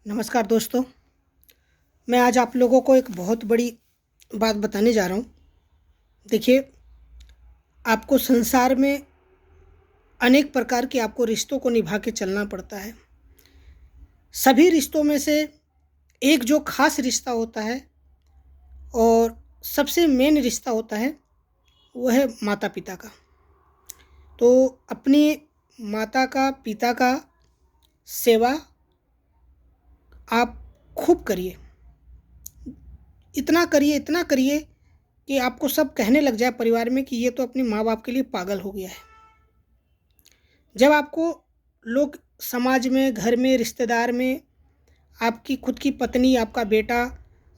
नमस्कार दोस्तों। मैं आज आप लोगों को एक बहुत बड़ी बात बताने जा रहा हूँ। देखिए, आपको संसार में अनेक प्रकार के आपको रिश्तों को निभा के चलना पड़ता है। सभी रिश्तों में से एक जो खास रिश्ता होता है और सबसे मेन रिश्ता होता है, वो है माता पिता का। तो अपनी माता का, पिता का सेवा आप खूब करिए। इतना करिए कि आपको सब कहने लग जाए परिवार में कि ये तो अपने माँ बाप के लिए पागल हो गया है। जब आपको लोग समाज में, घर में, रिश्तेदार में, आपकी खुद की पत्नी, आपका बेटा,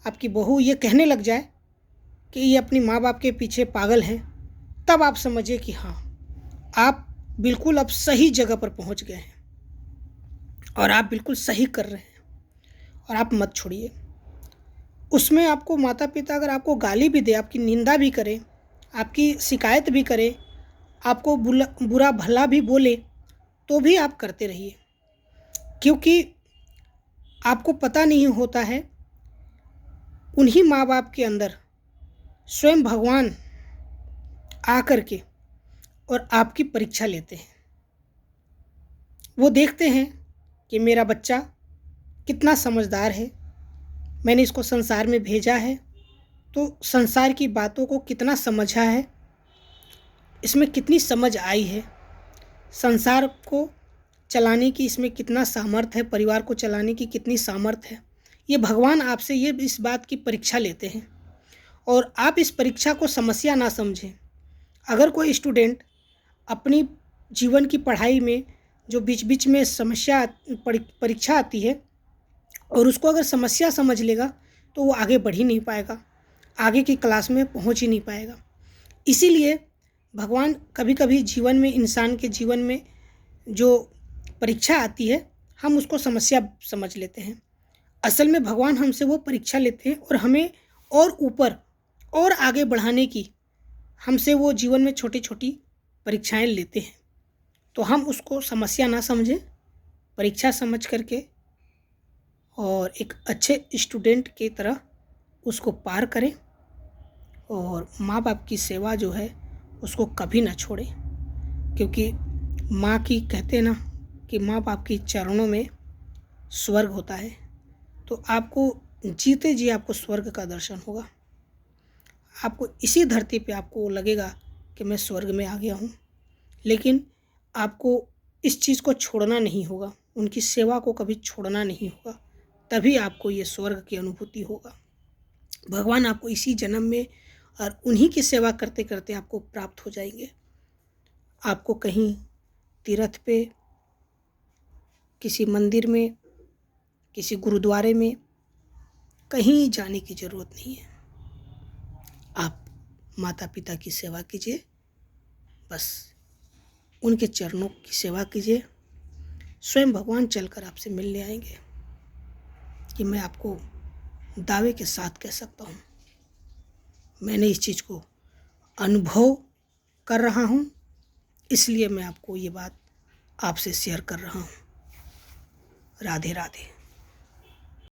आपकी बहू ये कहने लग जाए कि ये अपनी माँ बाप के पीछे पागल हैं, तब आप समझिए कि हाँ, आप बिल्कुल अब सही जगह पर पहुँच गए हैं और आप बिल्कुल सही कर रहे हैं। और आप मत छोड़िए। उसमें आपको माता पिता अगर आपको गाली भी दे, आपकी निंदा भी करे, आपकी शिकायत भी करे, आपको बुरा भला भी बोले, तो भी आप करते रहिए। क्योंकि आपको पता नहीं होता है, उन्हीं माँ बाप के अंदर स्वयं भगवान आकर के और आपकी परीक्षा लेते हैं। वो देखते हैं कि मेरा बच्चा कितना समझदार है, मैंने इसको संसार में भेजा है तो संसार की बातों को कितना समझा है, इसमें कितनी समझ आई है, संसार को चलाने की इसमें कितना सामर्थ्य है, परिवार को चलाने की कितनी सामर्थ्य है। ये भगवान आपसे इस बात की परीक्षा लेते हैं और आप इस परीक्षा को समस्या ना समझें। अगर कोई स्टूडेंट अपनी जीवन की पढ़ाई में जो बीच बीच में परीक्षा आती है और उसको अगर समस्या समझ लेगा तो वो आगे बढ़ ही नहीं पाएगा, आगे की क्लास में पहुंच ही नहीं पाएगा। इसीलिए भगवान कभी कभी जीवन में, इंसान के जीवन में जो परीक्षा आती है, हम उसको समस्या समझ लेते हैं। असल में भगवान हमसे वो परीक्षा लेते हैं और हमें और ऊपर और आगे बढ़ाने की हमसे वो जीवन में छोटी छोटी परीक्षाएं लेते हैं। तो हम उसको समस्या ना समझें, परीक्षा समझ करके और एक अच्छे स्टूडेंट की तरह उसको पार करें और माँ बाप की सेवा जो है उसको कभी ना छोड़ें। क्योंकि माँ की, कहते हैं ना कि माँ बाप की चरणों में स्वर्ग होता है। तो आपको जीते जी आपको स्वर्ग का दर्शन होगा। आपको इसी धरती पे आपको लगेगा कि मैं स्वर्ग में आ गया हूँ, लेकिन आपको इस चीज़ को छोड़ना नहीं होगा, उनकी सेवा को कभी छोड़ना नहीं होगा, तभी आपको ये स्वर्ग की अनुभूति होगा। भगवान आपको इसी जन्म में और उन्हीं की सेवा करते करते आपको प्राप्त हो जाएंगे। आपको कहीं तीर्थ पे, किसी मंदिर में, किसी गुरुद्वारे में कहीं जाने की ज़रूरत नहीं है। आप माता पिता की सेवा कीजिए, बस उनके चरणों की सेवा कीजिए। स्वयं भगवान चलकर आपसे मिलने आएंगे। कि मैं आपको दावे के साथ कह सकता हूँ, मैंने इस चीज़ को अनुभव कर रहा हूँ, इसलिए मैं आपको ये बात आपसे शेयर कर रहा हूँ। राधे राधे।